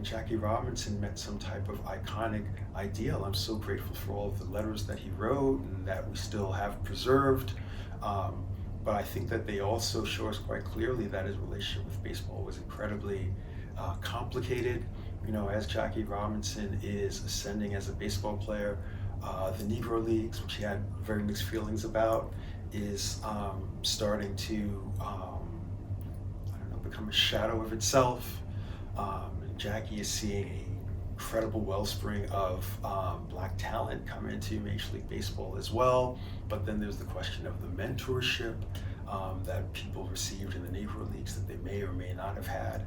Jackie Robinson meant some type of iconic ideal. I'm so grateful for all of the letters that he wrote and that we still have preserved. But I think that they also show us quite clearly that his relationship with baseball was incredibly complicated. You know, as Jackie Robinson is ascending as a baseball player, the Negro Leagues, which he had very mixed feelings about, is starting to, become a shadow of itself. Jackie is seeing an incredible wellspring of black talent come into Major League Baseball as well. But then there's the question of the mentorship that people received in the Negro Leagues that they may or may not have had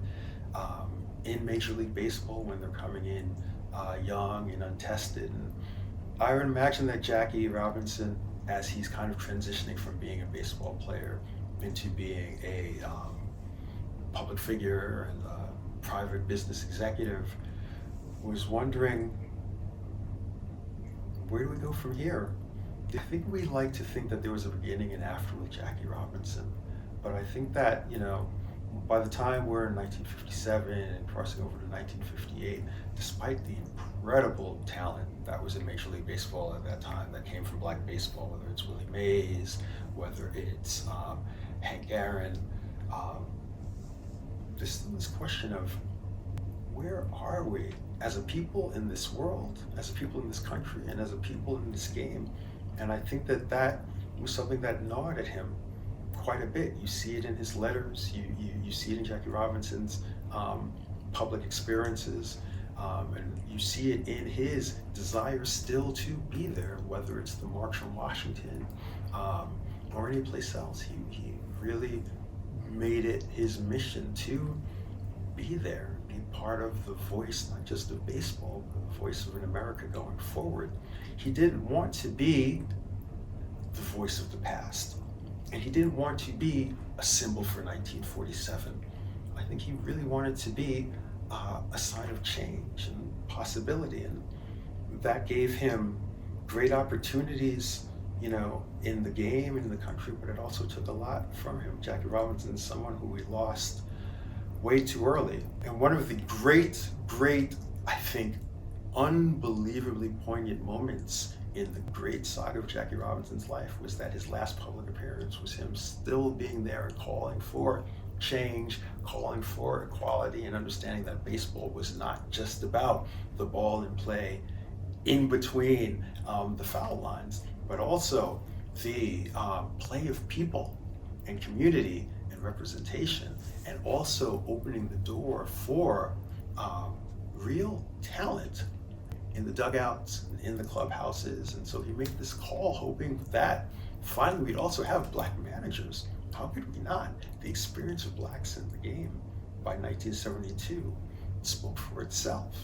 in Major League Baseball when they're coming in young and untested. And I would imagine that Jackie Robinson, as he's kind of transitioning from being a baseball player into being a public figure and a private business executive, was wondering, where do we go from here? I think we like to think that there was a beginning and after with Jackie Robinson, but I think that, you know, by the time we're in 1957 and crossing over to 1958, despite the incredible talent that was in Major League Baseball at that time that came from black baseball, whether it's Willie Mays, whether it's Hank Aaron, this question of where are we as a people in this world, as a people in this country, and as a people in this game? And I think that that was something that gnawed at him quite a bit. You see it in his letters, you see it in Jackie Robinson's public experiences, and you see it in his desire still to be there, whether it's the March on Washington or any place else. He really made it his mission to be there, be part of the voice, not just of baseball, but the voice of an America going forward. He didn't want to be the voice of the past, and he didn't want to be a symbol for 1947. I think he really wanted to be a sign of change and possibility, and that gave him great opportunities, you know, in the game and in the country, but it also took a lot from him. Jackie Robinson is someone who we lost way too early. And one of the great, I think, unbelievably poignant moments in the great saga of Jackie Robinson's life was that his last public appearance was him still being there and calling for change, calling for equality, and understanding that baseball was not just about the ball in play in between the foul lines, but also the play of people and community and representation, and also opening the door for real talent in the dugouts, in the clubhouses. And so he made this call hoping that finally we'd also have black managers. How could we not? The experience of blacks in the game by 1972 spoke for itself.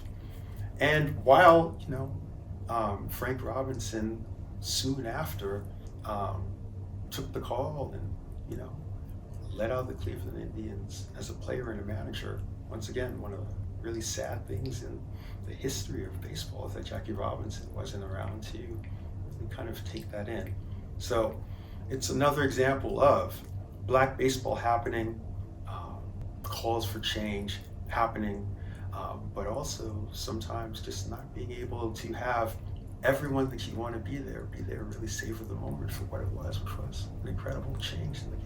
And while, you know, Frank Robinson soon after took the call and, you know, led out the Cleveland Indians as a player and a manager, once again, one of the really sad things in the history of baseball is that Jackie Robinson wasn't around to really kind of take that in. So it's another example of black baseball happening, calls for change happening, but also sometimes just not being able to have everyone that you want to be there, really savor the moment for what it was, which was an incredible change in the game.